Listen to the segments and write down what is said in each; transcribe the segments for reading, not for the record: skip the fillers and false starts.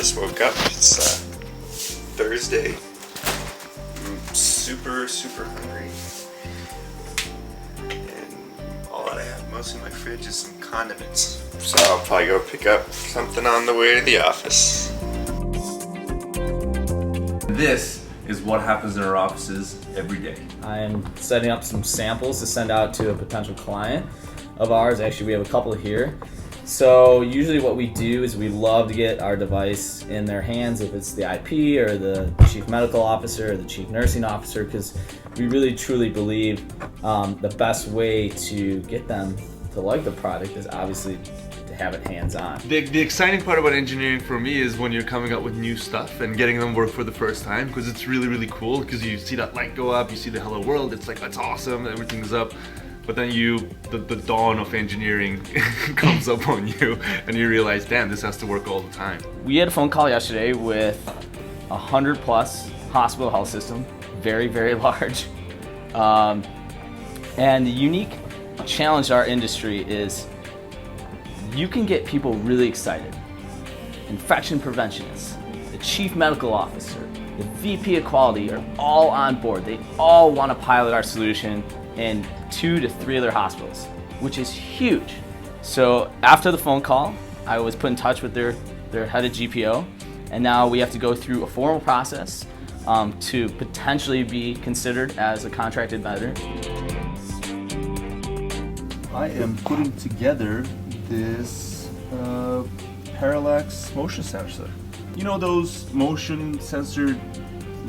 just woke up. It's Thursday. I'm super hungry. And all that I have most in my fridge is some condiments. So I'll probably go pick up something on the way to the office. This is what happens in our offices every day. I am setting up some samples to send out to a potential client of ours. Actually, we have a couple here. So usually what we do is we love to get our device in their hands, if it's the IP or the chief medical officer or the chief nursing officer, because we really truly believe the best way to get them to like the product is obviously to have it hands-on. The exciting part about engineering for me is when you're coming up with new stuff and getting them work for the first time, because it's really cool, because you see that light go up, you see the hello world, it's like, that's awesome, everything's up. But then the dawn of engineering comes up on you and you realize, damn, this has to work all the time. We had a phone call yesterday with 100+ hospital health system, very large. And the unique challenge to our industry is you can get people really excited. Infection preventionists, the chief medical officer, the VP of quality are all on board. They all want to pilot our solution in 2 to 3 other hospitals, which is huge. So after the phone call, I was put in touch with their head of GPO, and now we have to go through a formal process to potentially be considered as a contracted vendor. I am putting together this parallax motion sensor. You know those motion sensor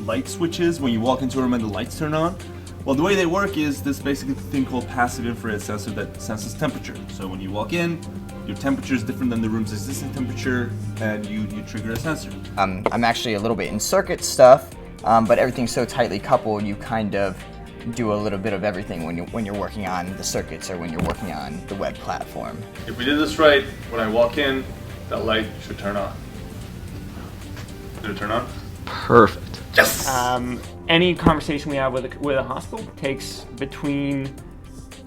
light switches when you walk into a room and the lights turn on? Well, the way they work is this basically thing called passive infrared sensor that senses temperature. So when you walk in, your temperature is different than the room's existing temperature, and you trigger a sensor. I'm actually a little bit in circuit stuff, but everything's so tightly coupled, you kind of do a little bit of everything when you're working on the circuits or when you're working on the web platform. If we did this right, when I walk in, that light should turn on. Did it turn on? Perfect. Yes! Any conversation we have with a hospital takes between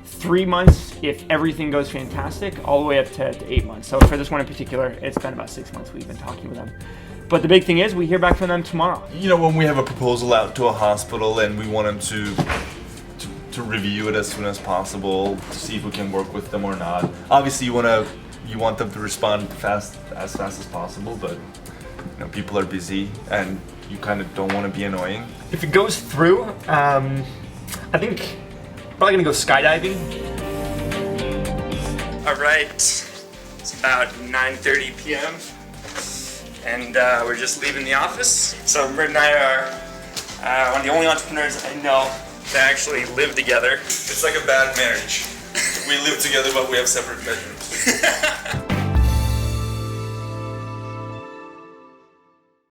3 months if everything goes fantastic, all the way up to 8 months. So for this one in particular, it's been about 6 months we've been talking with them. But the big thing is we hear back from them tomorrow. You know, when we have a proposal out to a hospital and we want them to review it as soon as possible to see if we can work with them or not. Obviously, you want them to respond as fast as possible, but you know, people are busy and you kind of don't want to be annoying. If it goes through, I think probably gonna go skydiving. All right, it's about 9:30 p.m. and we're just leaving the office. So Mert and I are one of the only entrepreneurs I know that actually live together. It's like a bad marriage. We live together, but we have separate bedrooms.